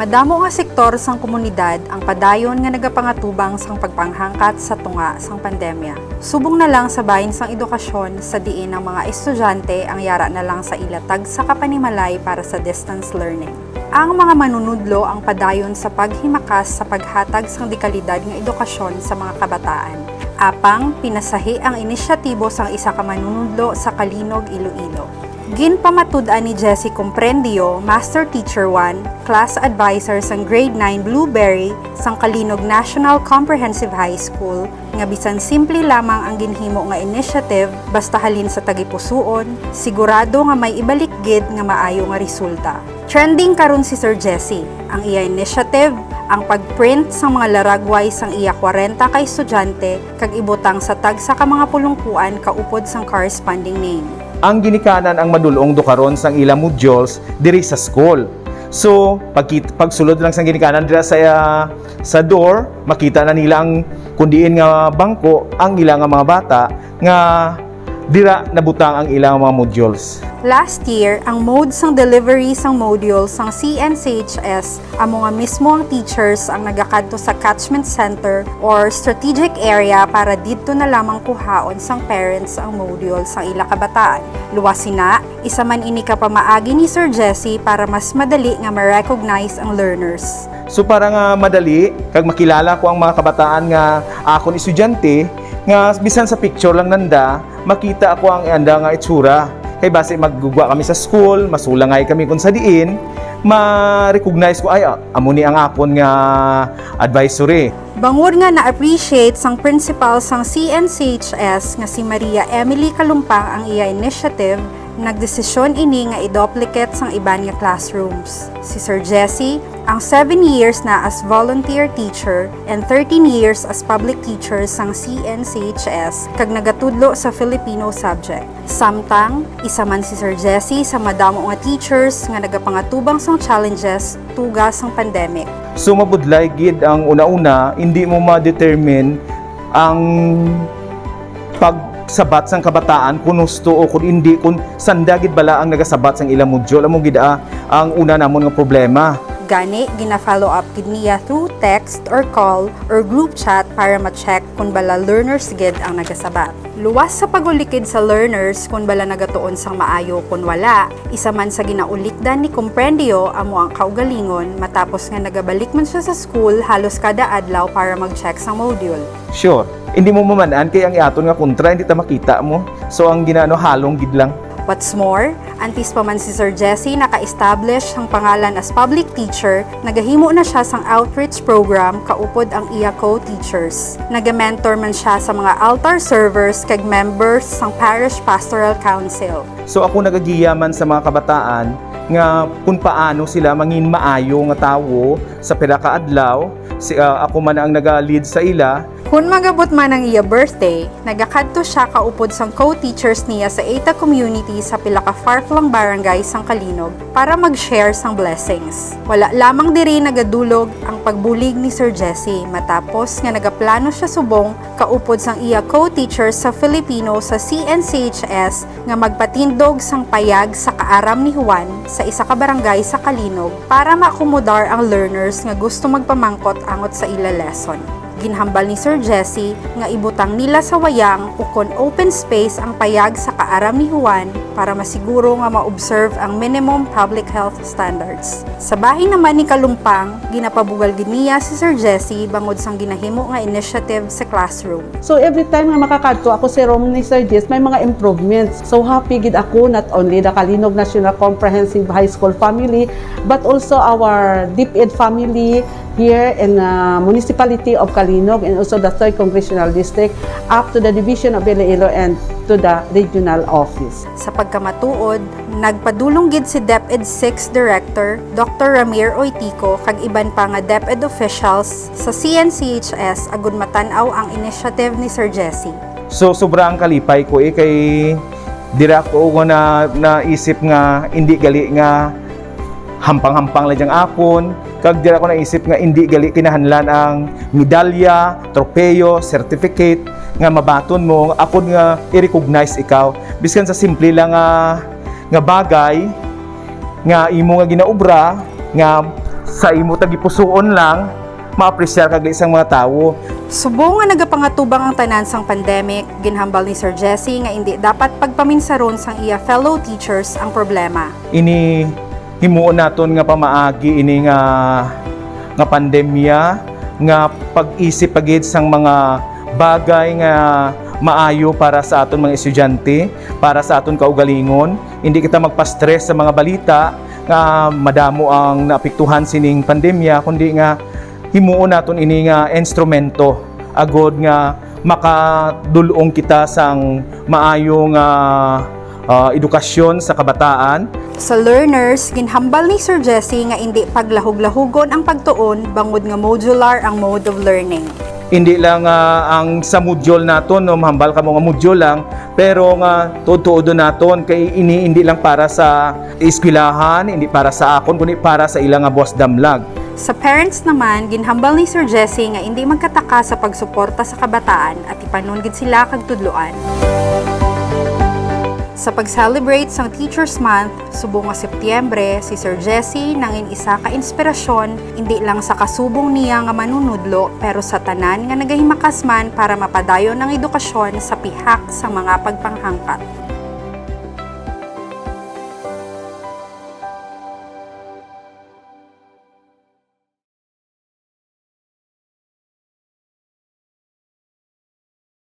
Madamo nga sektor sang komunidad ang padayon nga nagapangatubang sang pagpanghangkat sa tunga sang pandemya. Subong na lang sa bahin sang edukasyon sa diin ng mga estudyante ang yara na lang sa ilatag sa kapanimalay para sa distance learning. Ang mga manunudlo ang padayon sa paghimakas sa paghatag sang dekalidad nga edukasyon sa mga kabataan. Apang pinasahi ang inisyatibo sang isa ka manunudlo sa Kalinog, Iloilo. Ginpamatud-an ni Jessie Comprendio, Master Teacher 1, Class Advisor sang Grade 9 Blueberry sang Kalinog National Comprehensive High School, nga bisan simple lamang ang ginhimo nga initiative basta halin sa tagipusoon, sigurado nga may ibalik gid nga maayo nga resulta. Trending karon si Sir Jessie, ang iya initiative, ang pagprint sang mga laragway sang iya 40 ka estudyante kag ibutang sa tagsa ka mga pulungkuan kaupod sang corresponding name. Ang ginikanan ang madulong do karon sang ilang modules diri sa school. So, pagsulod lang sang ginikanan dira sa door, makita na nila ang kundiin nga bangko ang ilang mga bata nga dira nabutang ang ilang mga modules. Last year, ang mode sang delivery sang modules sang CNCHS amo nga mismo ang teachers ang nagakadto sa catchment center or strategic area para didto na lamang kuhaon sang parents ang module sang ila kabataan. Luwasin na, isa man ini ka pamaagi ni Sir Jessie para mas madali nga ma-recognize ang learners. So para nga madali kag makilala ko ang mga kabataan nga akon estudyante nga bisan sa picture lang nanda makita ako ang anda nga itsura. Kay base maggugwa kami sa school, masulangay kami kung sa diin, ma-recognize ko ay amo ni ang akon nga advisory. Bangod nga na-appreciate sang principal sang CNCHS nga si Maria Emily Kalumpang ang iya initiative, nagdesisyon ini nga i-duplicate sang iban nga classrooms. Si Sir Jessie, ang 7 years na as volunteer teacher and 13 years as public teacher sang CNCHS kag nagatudlo sa Filipino subject. Samtang, isa man si Sir Jessie sa madamo nga teachers nga nagapangatubang sang challenges tugas sang pandemic. So mabudlay gid ang una-una, hindi mo ma-determine ang pagsabat sang kabataan kung gusto o kung hindi, kung sanda gid bala ang nagasabat sang ilang module. Amo gid ang una namon nga problema. Gani, gina-follow up gid niya through text or call or group chat para ma-check kung bala learners gid ang nagasabat. Luwas sa pagulikid sa learners kung bala nagatuon sang maayo kung wala, isa man sa ginaulikdan ni Comprendio amo ang kaugalingon matapos nga nagabalik man siya sa school halos kada adlaw para mag-check sang module. Sure, hindi mo mamanaan kay ang iaton nga kontra hindi ta makita mo. So ang ginano halong gid lang. What's more, antis pa man si Sir Jessie naka-establish ang pangalan as public teacher, nagahimo na siya sang outreach program kaupod ang iya co-teachers. Nagamentor man siya sa mga altar servers kag members sang Parish Pastoral Council. So ako nagagiyaman sa mga kabataan nga kung paano sila mangin maayo nga tawo sa pila ka adlaw. Ako man ang naga-lead sa ila. Kung magabot man ang iya birthday, nagakadto siya kaupod sang co-teachers niya sa ETA community sa pila ka far-flung barangay sang Kalinog para mag-share sang blessings. Wala lamang diri nagadulog ang pagbulig ni Sir Jessie matapos nga nagaplano siya subong kaupod sang iya co-teachers sa Filipino sa CNCHS nga magpatindog sang payag sa kaaram ni Juan sa isa ka barangay sa Kalinog para maakomodar ang learners nga gusto magpamangkot angot sa ila lesson. Ginhambal ni Sir Jessie nga ibutang nila sa wayang ukon open space ang payag sa kaaram ni Juan para masiguro nga ma-observe ang minimum public health standards. Sa bahin naman ni Kalumpang, ginapabugal gid niya si Sir Jessie bangod sang ginahimo nga initiative sa classroom. So every time nga makakadto ako sa room ni Sir Jess, may mga improvements. So happy gid ako not only the Kalinog National Comprehensive High School family but also our DepEd family here in the municipality of Kalinog and also the 3rd Congressional District up to the Division of Iloilo and to the regional office. Sa pagkamatuod, nagpadulong gid si DepEd 6 Director Dr. Ramir Oitico kag iban pa nga DepEd officials sa CNCHS agud matan-aw ang initiative ni Sir Jessie. So sobrang kalipay ko kay dira ko na naisip nga hindi gali nga hampang-hampang lang diyang akon. Kag dira ko naisip nga hindi gali kinahanglan ang medalya, tropeyo, certificate nga mabaton mo, akon nga i-recognize ikaw. Biskan sa simple lang nga bagay nga imo nga ginaobra nga sa imo tagipusoon lang maapresyar kag isang mga tawo. Subo nga nagapangatubang ang tanan sang pandemic, ginhambal ni Sir Jesse nga hindi dapat pagpaminsaron sang iya fellow teachers ang problema. Ini himuon naton nga pamaagi ini nga pandemya nga pag-isip pagid sang mga bagay nga maayo para sa aton mga estudyante, para sa aton kaugalingon. Hindi kita magpa-stress sa mga balita nga madamo ang naapektuhan sining pandemya, kundi nga himuon naton ini nga instrumento agod nga makadulong kita sang maayo nga edukasyon sa kabataan. Sa learners, ginhambal ni Sir Jesse nga hindi paglahog-lahugon ang pagtuon bangod nga modular ang mode of learning. Hindi lang ang sa module naton no mahambal ka mo nga module lang, pero nga tuod-tuodo naton kay ini hindi lang para sa eskwelahan, hindi para sa akon kundi para sa ilang nga buwas damlag. Sa parents naman, ginhambal ni Sir Jesse nga hindi magkataka sa pagsuporta sa kabataan at ipanunggid sila kag tudloan. Sa pag-celebrate sang Teachers Month, subong nga Setyembre, si Sir Jesse nangin isa ka inspirasyon, hindi lang sa kasubong niya nga manunudlo, pero sa tanan nga nagahimakasman para mapadayon ang edukasyon sa pihak sa mga pagpanghangkat.